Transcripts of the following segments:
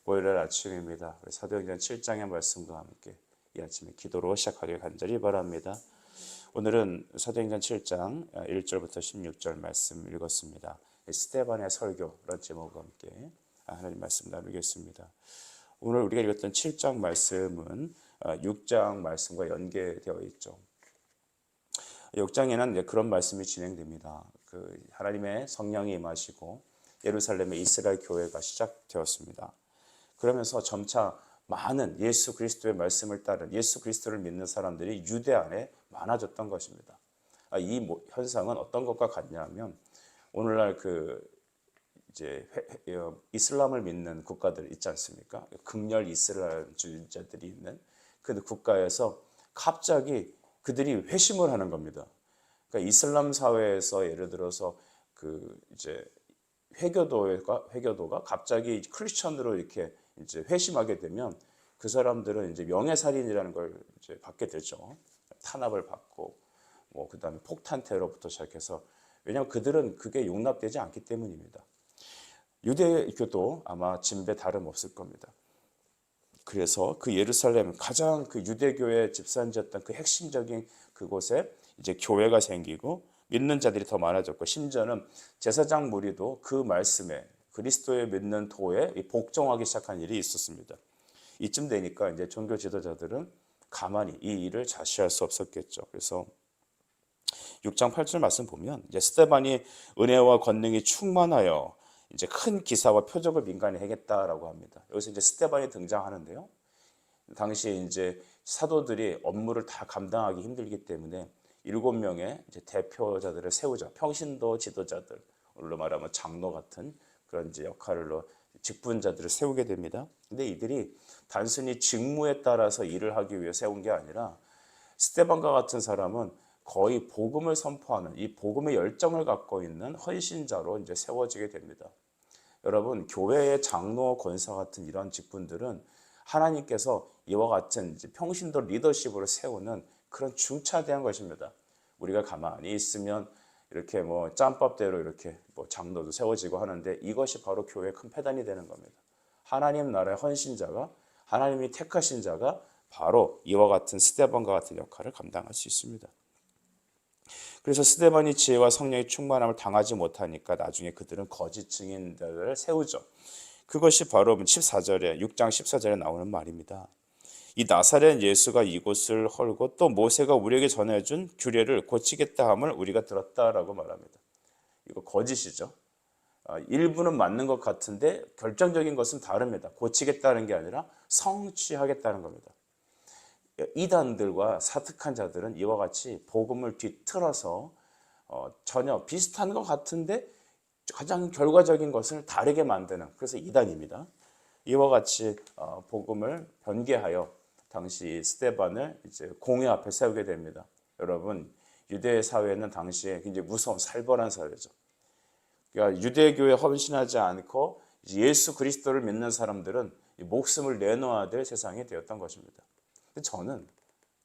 월요일 아침입니다. 우리 사도행전 7장의 말씀과 함께 이 아침에 기도로 시작하길 간절히 바랍니다. 오늘은 사도행전 7장 1절부터 16절 말씀 읽었습니다. 스데반의 설교라는 제목과 함께 하나님 말씀 나누겠습니다. 오늘 우리가 읽었던 7장 말씀은 6장 말씀과 연계되어 있죠. 6장에는 그런 말씀이 진행됩니다. 하나님의 성령이 임하시고 예루살렘의 이스라엘 교회가 시작되었습니다. 그러면서 점차 많은 예수 그리스도의 말씀을 따른 예수 그리스도를 믿는 사람들이 유대 안에 많아졌던 것입니다. 이 현상은 어떤 것과 같냐면 오늘날 이슬람을 믿는 국가들 있지 않습니까? 극렬 이슬람주의자들이 있는 그 국가에서 갑자기 그들이 회심을 하는 겁니다. 그러니까 이슬람 사회에서 예를 들어서 회교도가 갑자기 크리스천으로 이렇게 이제 회심하게 되면 그 사람들은 이제 명예살인이라는 걸 이제 받게 되죠. 탄압을 받고 그다음에 폭탄 테러부터 시작해서 왜냐하면 그들은 그게 용납되지 않기 때문입니다. 유대교도 아마 진배 다름없을 겁니다. 그래서 그 예루살렘 가장 그 유대교의 집산지였던 그 핵심적인 그곳에 이제 교회가 생기고 믿는 자들이 더 많아졌고 심지어는 제사장 무리도 그 말씀에 그리스도의 믿는 도에 복종하기 시작한 일이 있었습니다. 이쯤 되니까 이제 종교 지도자들은 가만히 이 일을 자시할 수 없었겠죠. 그래서 6장 8절 말씀 보면 이제 스데반이 은혜와 권능이 충만하여 이제 큰 기사와 표적을 민간히 하겠다라고 합니다. 여기서 이제 스데반이 등장하는데요. 당시에 이제 사도들이 업무를 다 감당하기 힘들기 때문에 7명의 이제 대표자들을 세우죠. 평신도 지도자들로 말하면 장로 같은 그런 이제 역할로 직분자들을 세우게 됩니다. 근데 이들이 단순히 직무에 따라서 일을 하기 위해 세운 게 아니라 스데반과 같은 사람은 거의 복음을 선포하는 이 복음의 열정을 갖고 있는 헌신자로 이제 세워지게 됩니다. 여러분, 교회의 장로, 권사 같은 이런 직분들은 하나님께서 이와 같은 이제 평신도 리더십으로 세우는 그런 중차대한 것입니다. 우리가 가만히 있으면 이렇게 짬밥대로 이렇게 장로도 세워지고 하는데 이것이 바로 교회의 큰 패단이 되는 겁니다. 하나님 나라의 헌신자가 하나님이 택하신 자가 바로 이와 같은 스데반과 같은 역할을 감당할 수 있습니다. 그래서 스데반이 지혜와 성령의 충만함을 당하지 못하니까 나중에 그들은 거짓 증인들을 세우죠. 그것이 바로 14절에 6장 14절에 나오는 말입니다. 이 나사렛 예수가 이곳을 헐고 또 모세가 우리에게 전해준 규례를 고치겠다 함을 우리가 들었다라고 말합니다. 이거 거짓이죠. 일부는 맞는 것 같은데 결정적인 것은 다릅니다. 고치겠다는 게 아니라 성취하겠다는 겁니다. 이단들과 사특한 자들은 이와 같이 복음을 뒤틀어서 전혀 비슷한 것 같은데 가장 결과적인 것을 다르게 만드는 그래서 이단입니다. 이와 같이 복음을 변개하여 당시 스데반을 이제 공회 앞에 세우게 됩니다. 여러분, 유대 사회는 당시에 굉장히 무서운 살벌한 사회죠. 그러니까 유대교에 헌신하지 않고 예수 그리스도를 믿는 사람들은 목숨을 내놓아야 될 세상이 되었던 것입니다. 근데 저는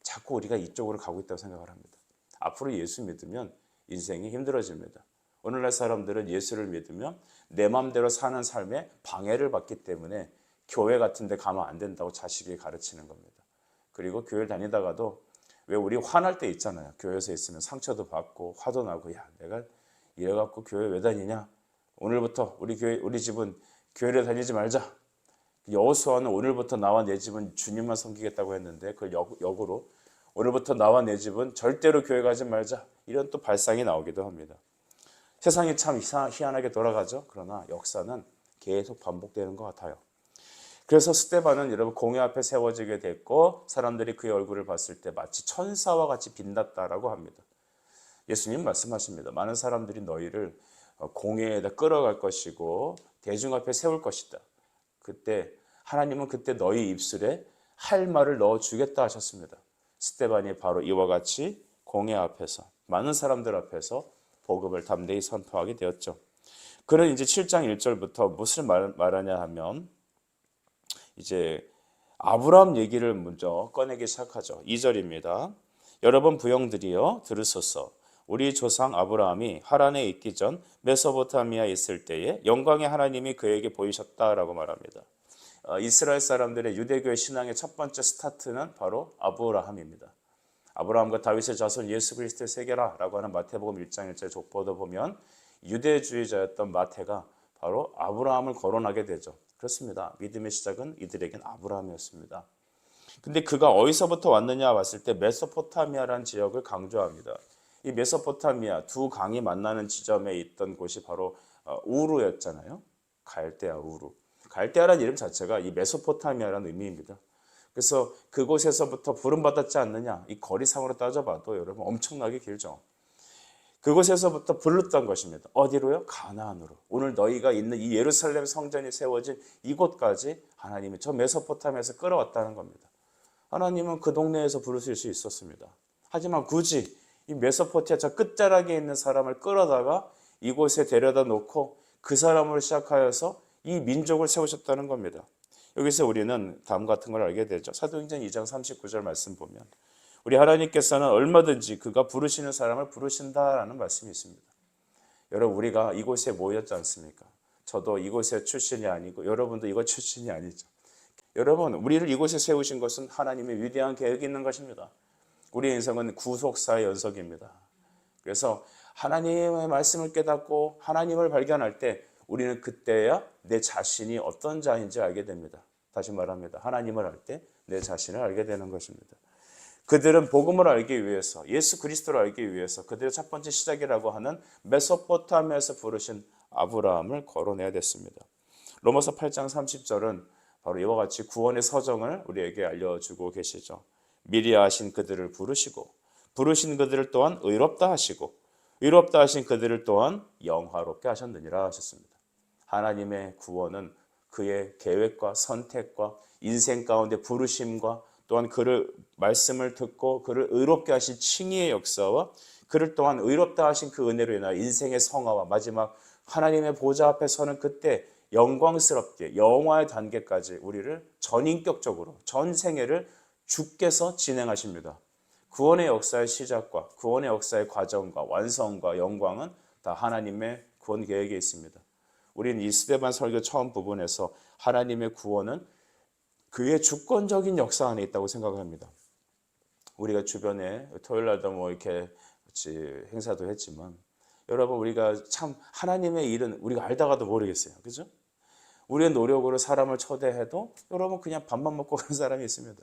자꾸 우리가 이쪽으로 가고 있다고 생각을 합니다. 앞으로 예수 믿으면 인생이 힘들어집니다. 오늘날 사람들은 예수를 믿으면 내 마음대로 사는 삶에 방해를 받기 때문에 교회 같은 데 가면 안 된다고 자식에게 가르치는 겁니다. 그리고 교회를 다니다가도 왜 우리 화날 때 있잖아요. 교회에서 있으면 상처도 받고 화도 나고 야 내가 이래갖고 교회 왜 다니냐. 오늘부터 우리 집은 교회를 다니지 말자. 여호수아는 오늘부터 나와 내 집은 주님만 섬기겠다고 했는데 그걸 역으로 오늘부터 나와 내 집은 절대로 교회 가지 말자. 이런 또 발상이 나오기도 합니다. 세상이 참 희한하게 돌아가죠. 그러나 역사는 계속 반복되는 것 같아요. 그래서 스데반은 여러분 공회 앞에 세워지게 됐고 사람들이 그의 얼굴을 봤을 때 마치 천사와 같이 빛났다라고 합니다. 예수님 말씀하십니다. 많은 사람들이 너희를 공회에다 끌어갈 것이고 대중 앞에 세울 것이다. 그때 하나님은 그때 너희 입술에 할 말을 넣어주겠다 하셨습니다. 스데반이 바로 이와 같이 공회 앞에서 많은 사람들 앞에서 복음을 담대히 선포하게 되었죠. 그는 이제 7장 1절부터 무엇을 말하냐 하면 이제 아브라함 얘기를 먼저 꺼내기 시작하죠. 2절입니다. 여러분 부형들이여 들으소서. 우리 조상 아브라함이 하란에 있기 전 메소포타미아에 있을 때에 영광의 하나님이 그에게 보이셨다라고 말합니다. 이스라엘 사람들의 유대교의 신앙의 첫 번째 스타트는 바로 아브라함입니다. 아브라함과 다윗의 자손 예수 그리스도의 세계라라고 하는 마태복음 1장 1절 족보도 보면 유대주의자였던 마태가 바로 아브라함을 거론하게 되죠. 그렇습니다. 믿음의 시작은 이들에겐 아브라함이었습니다. 근데 그가 어디서부터 왔느냐 봤을 때 메소포타미아라는 지역을 강조합니다. 이 메소포타미아 두 강이 만나는 지점에 있던 곳이 바로 우르였잖아요. 갈대아 우르. 갈대아라는 이름 자체가 이 메소포타미아라는 의미입니다. 그래서 그곳에서부터 부름받았지 않느냐, 이 거리상으로 따져봐도 여러분 엄청나게 길죠. 그곳에서부터 불렀던 것입니다. 어디로요? 가나안으로. 오늘 너희가 있는 이 예루살렘 성전이 세워진 이곳까지 하나님이 저 메소포타미아에서 끌어왔다는 겁니다. 하나님은 그 동네에서 부르실 수 있었습니다. 하지만 굳이 이 메소포타미아 저 끝자락에 있는 사람을 끌어다가 이곳에 데려다 놓고 그 사람으로 시작하여서 이 민족을 세우셨다는 겁니다. 여기서 우리는 다음 같은 걸 알게 되죠. 사도행전 2장 39절 말씀 보면 우리 하나님께서는 얼마든지 그가 부르시는 사람을 부르신다라는 말씀이 있습니다. 여러분 우리가 이곳에 모였지 않습니까? 저도 이곳의 출신이 아니고 여러분도 이곳 출신이 아니죠. 여러분 우리를 이곳에 세우신 것은 하나님의 위대한 계획이 있는 것입니다. 우리의 인생은 구속사의 연속입니다. 그래서 하나님의 말씀을 깨닫고 하나님을 발견할 때 우리는 그때야 내 자신이 어떤 자인지 알게 됩니다. 다시 말합니다. 하나님을 알 때 내 자신을 알게 되는 것입니다. 그들은 복음을 알기 위해서 예수 그리스도를 알기 위해서 그들의 첫 번째 시작이라고 하는 메소포타미아에서 부르신 아브라함을 거론해야 됐습니다. 로마서 8장 30절은 바로 이와 같이 구원의 서정을 우리에게 알려주고 계시죠. 미리 아신 그들을 부르시고 부르신 그들을 또한 의롭다 하시고 의롭다 하신 그들을 또한 영화롭게 하셨느니라 하셨습니다. 하나님의 구원은 그의 계획과 선택과 인생 가운데 부르심과 또한 그를 말씀을 듣고 그를 의롭게 하신 칭의의 역사와 그를 또한 의롭다 하신 그 은혜로 인하여 인생의 성화와 마지막 하나님의 보좌 앞에 서는 그때 영광스럽게 영화의 단계까지 우리를 전인격적으로 전생애를 주께서 진행하십니다. 구원의 역사의 시작과 구원의 역사의 과정과 완성과 영광은 다 하나님의 구원 계획에 있습니다. 우리는 이 스데반 설교 처음 부분에서 하나님의 구원은 그의 주권적인 역사 안에 있다고 생각합니다. 우리가 주변에 토요일날도 뭐 이렇게 같이 행사도 했지만 여러분 우리가 참 하나님의 일은 우리가 알다가도 모르겠어요. 그죠? 우리의 노력으로 사람을 초대해도 여러분 그냥 밥만 먹고 가는 사람이 있습니다.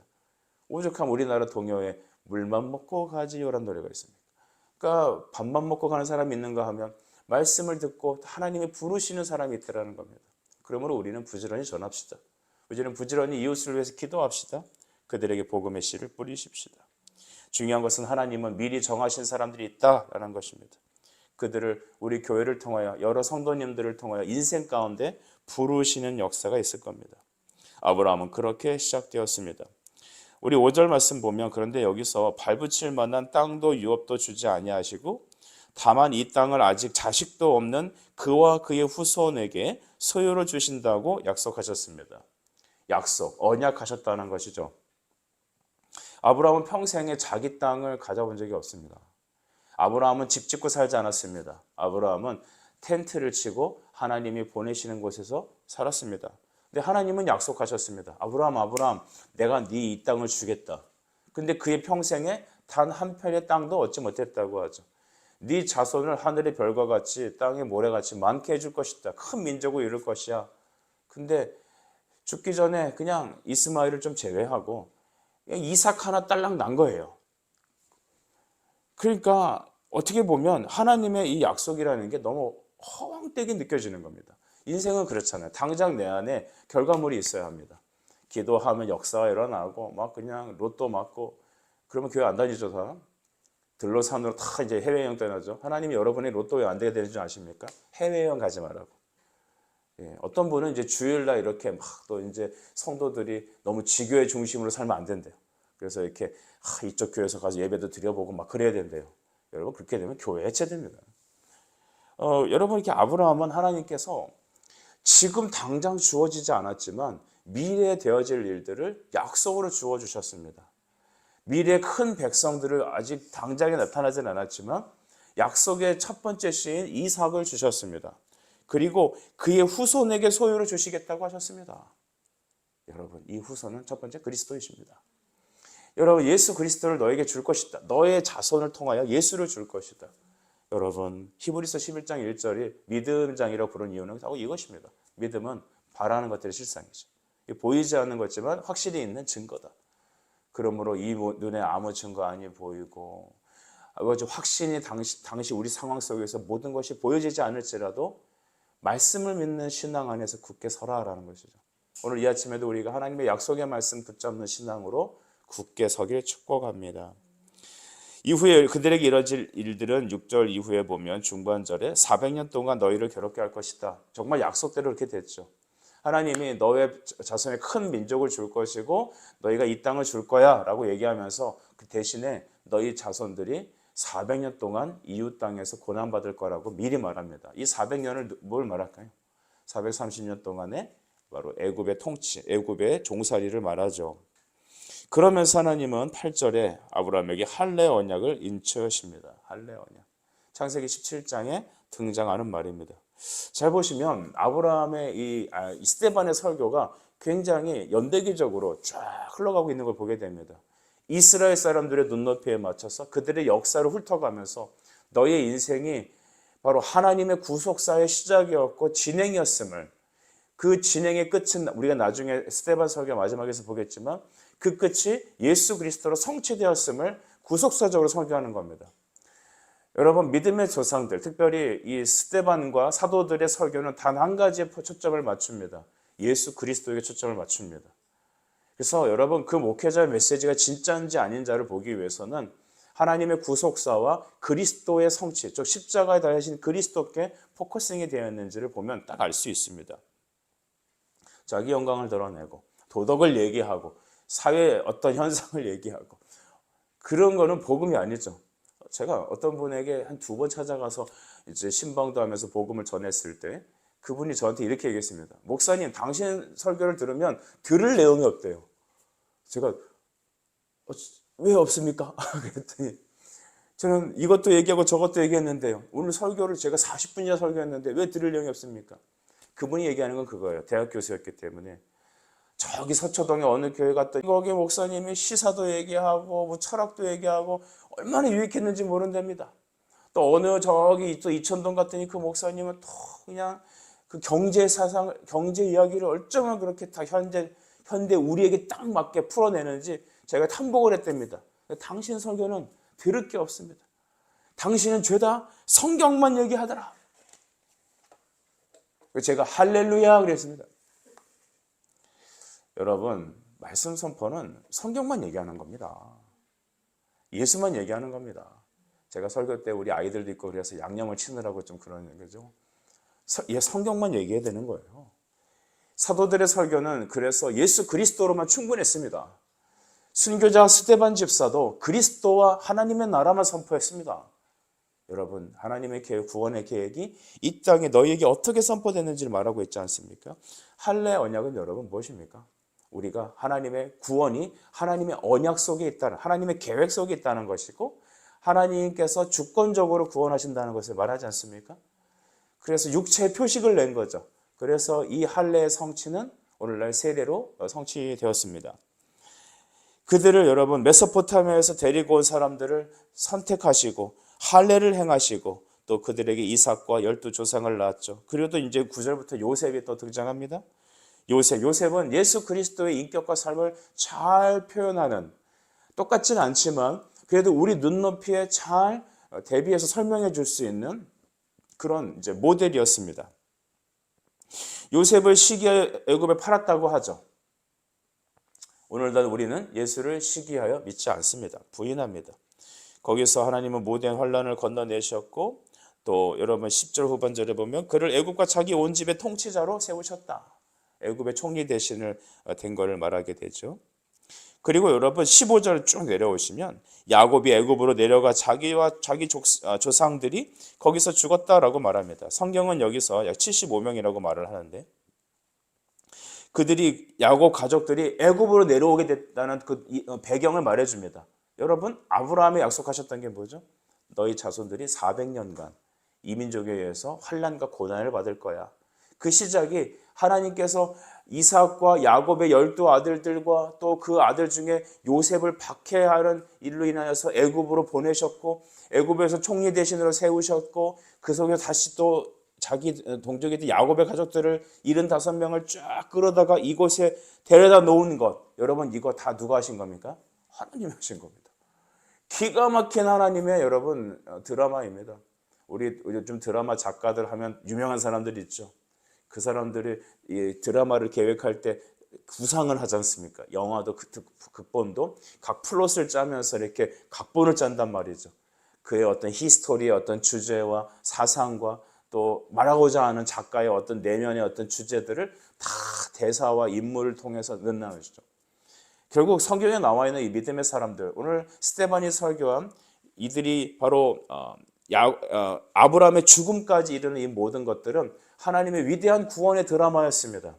오죽하면 우리나라 동요에 물만 먹고 가지요라는 노래가 있습니다. 그러니까 밥만 먹고 가는 사람이 있는가 하면 말씀을 듣고 하나님이 부르시는 사람이 있다는 겁니다. 그러므로 우리는 부지런히 전합시다. 우리는 부지런히 이웃을 위해서 기도합시다. 그들에게 복음의 씨를 뿌리십시다. 중요한 것은 하나님은 미리 정하신 사람들이 있다라는 것입니다. 그들을 우리 교회를 통하여 여러 성도님들을 통하여 인생 가운데 부르시는 역사가 있을 겁니다. 아브라함은 그렇게 시작되었습니다. 우리 5절 말씀 보면 그런데 여기서 발붙일 만한 땅도 유업도 주지 아니하시고 다만 이 땅을 아직 자식도 없는 그와 그의 후손에게 소유로 주신다고 약속하셨습니다. 약속, 언약하셨다는 것이죠. 아브라함은 평생에 자기 땅을 가져본 적이 없습니다. 아브라함은 집 짓고 살지 않았습니다. 아브라함은 텐트를 치고 하나님이 보내시는 곳에서 살았습니다. 근데 하나님은 약속하셨습니다. 아브라함, 내가 네 이 땅을 주겠다. 근데 그의 평생에 단 한 편의 땅도 얻지 못했다고 하죠. 네 자손을 하늘의 별과 같이 땅의 모래같이 많게 해줄 것이다. 큰 민족을 이룰 것이야. 근데 죽기 전에 그냥 이스마엘을 좀 제외하고 이삭 하나 딸랑 난 거예요. 그러니까 어떻게 보면 하나님의 이 약속이라는 게 너무 허황되게 느껴지는 겁니다. 인생은 그렇잖아요. 당장 내 안에 결과물이 있어야 합니다. 기도하면 역사가 일어나고 막 그냥 로또 맞고 그러면 교회 안 다니죠. 다 들로산으로 다 이제 해외여행 떠나죠. 하나님이 여러분이 로또에 안 되게 되는 줄 아십니까? 해외여행 가지 말라고. 예, 어떤 분은 이제 주일날 이렇게 막 또 이제 성도들이 너무 지교회 중심으로 살면 안 된대요. 그래서 이렇게 이쪽 교회에서 가서 예배도 드려보고 막 그래야 된대요. 여러분 그렇게 되면 교회 해체됩니다. 여러분 이렇게 아브라함은 하나님께서 지금 당장 주어지지 않았지만 미래에 되어질 일들을 약속으로 주어주셨습니다. 미래의 큰 백성들을 아직 당장에 나타나진 않았지만 약속의 첫 번째 시인 이삭을 주셨습니다. 그리고 그의 후손에게 소유를 주시겠다고 하셨습니다. 여러분, 이 후손은 첫 번째 그리스도이십니다. 여러분, 예수 그리스도를 너에게 줄 것이다. 너의 자손을 통하여 예수를 줄 것이다. 여러분, 히브리서 11장 1절이 믿음장이라고 부르는 이유는 바로 이것입니다. 믿음은 바라는 것들의 실상이죠. 보이지 않는 거지만 확실히 있는 증거다. 그러므로 이 눈에 아무 증거 아니 보이고 확신이 당시 우리 상황 속에서 모든 것이 보여지지 않을지라도 말씀을 믿는 신앙 안에서 굳게 서라라는 것이죠. 오늘 이 아침에도 우리가 하나님의 약속의 말씀 붙잡는 신앙으로 굳게 서길 축복합니다. 이후에 그들에게 이뤄질 일들은 6절 이후에 보면 중반절에 400년 동안 너희를 괴롭게 할 것이다. 정말 약속대로 그렇게 됐죠. 하나님이 너의 자손에 큰 민족을 줄 것이고 너희가 이 땅을 줄 거야 라고 얘기하면서 그 대신에 너희 자손들이 400년 동안 이웃 땅에서 고난받을 거라고 미리 말합니다. 이 400년을 뭘 말할까요? 430년 동안에 바로 애굽의 통치, 애굽의 종살이를 말하죠. 그러면서 하나님은 8절에 아브라함에게 할례 언약을 인쳐하십니다. 할례 언약. 창세기 17장에 등장하는 말입니다. 잘 보시면 아브라함의 이 스데반의 설교가 굉장히 연대기적으로 쫙 흘러가고 있는 걸 보게 됩니다. 이스라엘 사람들의 눈높이에 맞춰서 그들의 역사를 훑어가면서 너의 인생이 바로 하나님의 구속사의 시작이었고 진행이었음을, 그 진행의 끝은 우리가 나중에 스데반 설교 마지막에서 보겠지만 그 끝이 예수 그리스도로 성취되었음을 구속사적으로 설교하는 겁니다. 여러분, 믿음의 조상들, 특별히 이 스데반과 사도들의 설교는 단 한 가지에 초점을 맞춥니다. 예수 그리스도에게 초점을 맞춥니다. 그래서 여러분, 그 목회자의 메시지가 진짜인지 아닌지를 보기 위해서는 하나님의 구속사와 그리스도의 성취, 즉 십자가에 달리신 그리스도께 포커싱이 되어 있는지를 보면 딱 알 수 있습니다. 자기 영광을 드러내고 도덕을 얘기하고 사회의 어떤 현상을 얘기하고 그런 거는 복음이 아니죠. 제가 어떤 분에게 한 2번 찾아가서 이제 신방도 하면서 복음을 전했을 때 그분이 저한테 이렇게 얘기했습니다. 목사님, 당신 설교를 들으면 들을 내용이 없대요. 제가 왜 없습니까? 그랬더니 저는 이것도 얘기하고 저것도 얘기했는데요. 오늘 설교를 제가 40분이나 설교했는데 왜 들을 내용이 없습니까? 그분이 얘기하는 건 그거예요. 대학 교수였기 때문에 저기 서초동에 어느 교회 갔더니 거기 목사님이 시사도 얘기하고 뭐 철학도 얘기하고 얼마나 유익했는지 모른답니다. 또 어느 저기 또 이천동 갔더니 그 목사님은 또 그냥 그 경제 사상, 경제 이야기를 얼마나 그렇게 다 현대 우리에게 딱 맞게 풀어내는지 제가 탐복을 했답니다. 당신 설교는 들을 게 없습니다. 당신은 죄다 성경만 얘기하더라. 제가 할렐루야 그랬습니다. 여러분, 말씀 선포는 성경만 얘기하는 겁니다. 예수만 얘기하는 겁니다. 제가 설교 때 우리 아이들도 있고 그래서 양념을 치느라고 좀 그러는 거죠. 성경만 얘기해야 되는 거예요. 사도들의 설교는 그래서 예수 그리스도로만 충분했습니다. 순교자 스데반 집사도 그리스도와 하나님의 나라만 선포했습니다. 여러분, 하나님의 계획, 구원의 계획이 이 땅에 너희에게 어떻게 선포되는지를 말하고 있지 않습니까? 할례 언약은 여러분 무엇입니까? 우리가 하나님의 구원이 하나님의 언약 속에 있다는, 하나님의 계획 속에 있다는 것이고 하나님께서 주권적으로 구원하신다는 것을 말하지 않습니까? 그래서 육체의 표식을 낸 거죠. 그래서 이 할례의 성취는 오늘날 세례로 성취되었습니다. 그들을 여러분 메소포타미아에서 데리고 온 사람들을 선택하시고 할례를 행하시고 또 그들에게 이삭과 12조상을 낳았죠. 그리고 또 이제 9절부터 요셉이 또 등장합니다. 요셉은 예수 그리스도의 인격과 삶을 잘 표현하는, 똑같지는 않지만 그래도 우리 눈높이에 잘 대비해서 설명해 줄 수 있는 그런 이제 모델이었습니다. 요셉을 시기하여 애굽에 팔았다고 하죠. 오늘날 우리는 예수를 시기하여 믿지 않습니다. 부인합니다. 거기서 하나님은 모든 환난을 건너내셨고 또 여러분 10절 후반절에 보면 그를 애굽과 자기 온 집의 통치자로 세우셨다. 애굽의 총리 대신을 된 것을 말하게 되죠. 그리고 여러분 15절 쭉 내려오시면 야곱이 애굽으로 내려가 자기와 자기 조상들이 거기서 죽었다라고 말합니다. 성경은 여기서 약 75명이라고 말을 하는데 그들이 야곱 가족들이 애굽으로 내려오게 됐다는 그 배경을 말해줍니다. 여러분, 아브라함이 약속하셨던 게 뭐죠? 너희 자손들이 400년간 이민족에 의해서 환난과 고난을 받을 거야. 그 시작이 하나님께서 이삭과 야곱의 12아들들과 또 그 아들 중에 요셉을 박해하는 일로 인하여서 애굽으로 보내셨고, 애굽에서 총리 대신으로 세우셨고, 그 속에서 다시 또 자기 동족이들 야곱의 가족들을 75명을 쫙 끌어다가 이곳에 데려다 놓은 것, 여러분 이거 다 누가 하신 겁니까? 하나님이 하신 겁니다. 기가 막힌 하나님의 여러분 드라마입니다. 우리 요즘 드라마 작가들 하면 유명한 사람들이 있죠. 그 사람들이 이 드라마를 계획할 때 구상을 하지 않습니까? 영화도 극본도 각 플롯을 짜면서 이렇게 각본을 짠단 말이죠. 그의 어떤 히스토리의 어떤 주제와 사상과 또 말하고자 하는 작가의 어떤 내면의 어떤 주제들을 다 대사와 인물을 통해서 넣어주죠. 결국 성경에 나와 있는 이 믿음의 사람들, 오늘 스데반이 설교한 이들이 바로 아브라함의 죽음까지 이르는 이 모든 것들은 하나님의 위대한 구원의 드라마였습니다.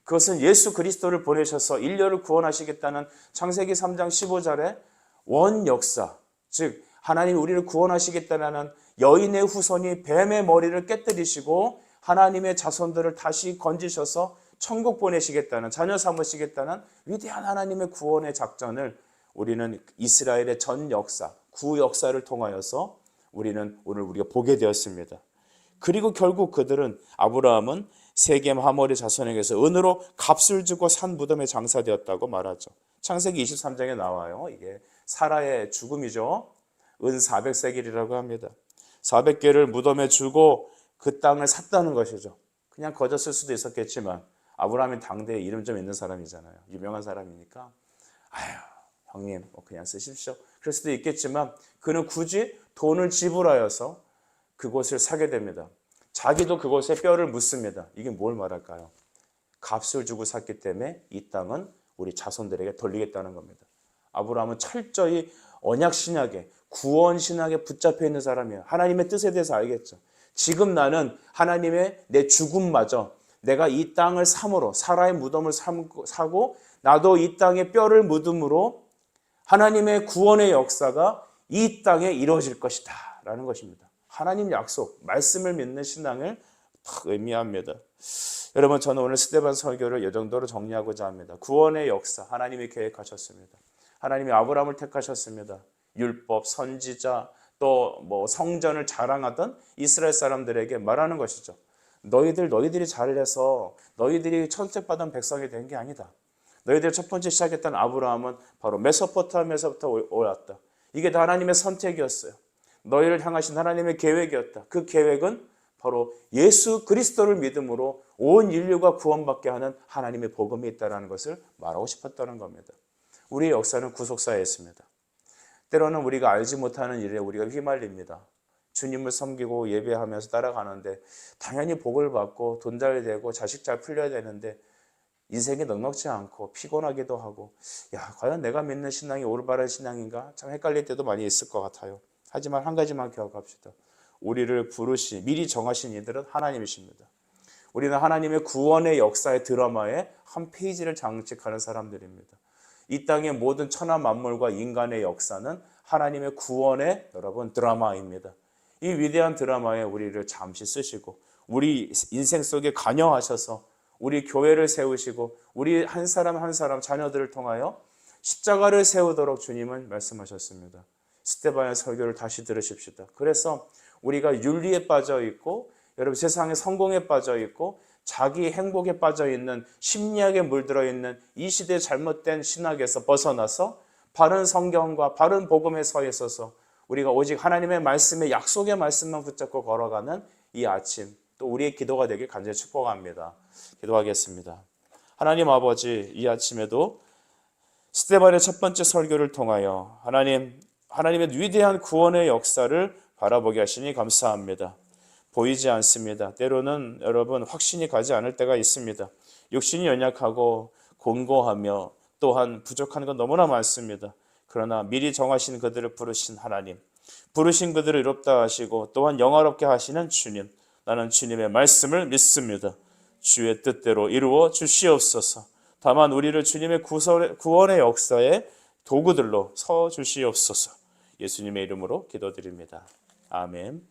그것은 예수 그리스도를 보내셔서 인류를 구원하시겠다는 창세기 3장 15절의 원역사, 즉 하나님이 우리를 구원하시겠다는 여인의 후손이 뱀의 머리를 깨뜨리시고 하나님의 자손들을 다시 건지셔서 천국 보내시겠다는, 자녀 삼으시겠다는 위대한 하나님의 구원의 작전을 우리는 이스라엘의 전 역사, 구역사를 통하여서 우리는 오늘 우리가 보게 되었습니다. 그리고 결국 그들은, 아브라함은 세겜 하모리 자손에게서 은으로 값을 주고 산 무덤에 장사되었다고 말하죠. 창세기 23장에 나와요. 이게 사라의 죽음이죠. 은 400세겔이라고 합니다. 400개를 무덤에 주고 그 땅을 샀다는 것이죠. 그냥 거저 쓸 수도 있었겠지만 아브라함이 당대에 이름 좀 있는 사람이잖아요. 유명한 사람이니까 아유 형님 뭐 그냥 쓰십시오. 그럴 수도 있겠지만 그는 굳이 돈을 지불하여서 그곳을 사게 됩니다. 자기도 그곳에 뼈를 묻습니다. 이게 뭘 말할까요? 값을 주고 샀기 때문에 이 땅은 우리 자손들에게 돌리겠다는 겁니다. 아브라함은 철저히 언약신약에, 구원신약에 붙잡혀 있는 사람이에요. 하나님의 뜻에 대해서 알겠죠. 지금 나는 하나님의 내 죽음마저 내가 이 땅을 삼으로, 사라의 무덤을 사고 나도 이 땅에 뼈를 묻음으로 하나님의 구원의 역사가 이 땅에 이루어질 것이다 라는 것입니다. 하나님 약속, 말씀을 믿는 신앙을 딱 의미합니다. 여러분, 저는 오늘 스데반 설교를 이 정도로 정리하고자 합니다. 구원의 역사, 하나님이 계획하셨습니다. 하나님이 아브라함을 택하셨습니다. 율법, 선지자, 또 성전을 자랑하던 이스라엘 사람들에게 말하는 것이죠. 너희들이 잘해서 너희들이 선택받은 백성이 된 게 아니다. 너희들이 첫 번째 시작했던 아브라함은 바로 메소포타미아에서부터 올랐다. 이게 다 하나님의 선택이었어요. 너희를 향하신 하나님의 계획이었다. 그 계획은 바로 예수 그리스도를 믿음으로 온 인류가 구원받게 하는 하나님의 복음이 있다는 것을 말하고 싶었다는 겁니다. 우리의 역사는 구속사에 있습니다. 때로는 우리가 알지 못하는 일에 우리가 휘말립니다. 주님을 섬기고 예배하면서 따라가는데 당연히 복을 받고 돈 잘 되고 자식 잘 풀려야 되는데 인생이 넉넉지 않고 피곤하기도 하고 과연 내가 믿는 신앙이 올바른 신앙인가? 참 헷갈릴 때도 많이 있을 것 같아요. 하지만 한 가지만 기억합시다. 우리를 미리 정하신 이들은 하나님이십니다. 우리는 하나님의 구원의 역사의 드라마에 한 페이지를 장식하는 사람들입니다. 이 땅의 모든 천하 만물과 인간의 역사는 하나님의 구원의 여러분 드라마입니다. 이 위대한 드라마에 우리를 잠시 쓰시고 우리 인생 속에 관여하셔서 우리 교회를 세우시고 우리 한 사람 한 사람 자녀들을 통하여 십자가를 세우도록 주님은 말씀하셨습니다. 스데반의 설교를 다시 들으십시다. 그래서 우리가 윤리에 빠져 있고 여러분 세상의 성공에 빠져 있고 자기 행복에 빠져 있는 심리학에 물들어 있는 이 시대의 잘못된 신학에서 벗어나서 바른 성경과 바른 복음에 서 있어서 우리가 오직 하나님의 말씀의 약속의 말씀만 붙잡고 걸어가는 이 아침, 또 우리의 기도가 되길 간절히 축복합니다. 기도하겠습니다. 하나님 아버지, 이 아침에도 스데반의 첫 번째 설교를 통하여 하나님의 위대한 구원의 역사를 바라보게 하시니 감사합니다. 보이지 않습니다. 때로는 여러분 확신이 가지 않을 때가 있습니다. 육신이 연약하고 곤고하며 또한 부족한 건 너무나 많습니다. 그러나 미리 정하신 그들을 부르신 하나님, 부르신 그들을 이롭다 하시고 또한 영화롭게 하시는 주님, 나는 주님의 말씀을 믿습니다. 주의 뜻대로 이루어 주시옵소서. 다만 우리를 주님의 구원의 역사의 도구들로 서 주시옵소서. 예수님의 이름으로 기도드립니다. 아멘.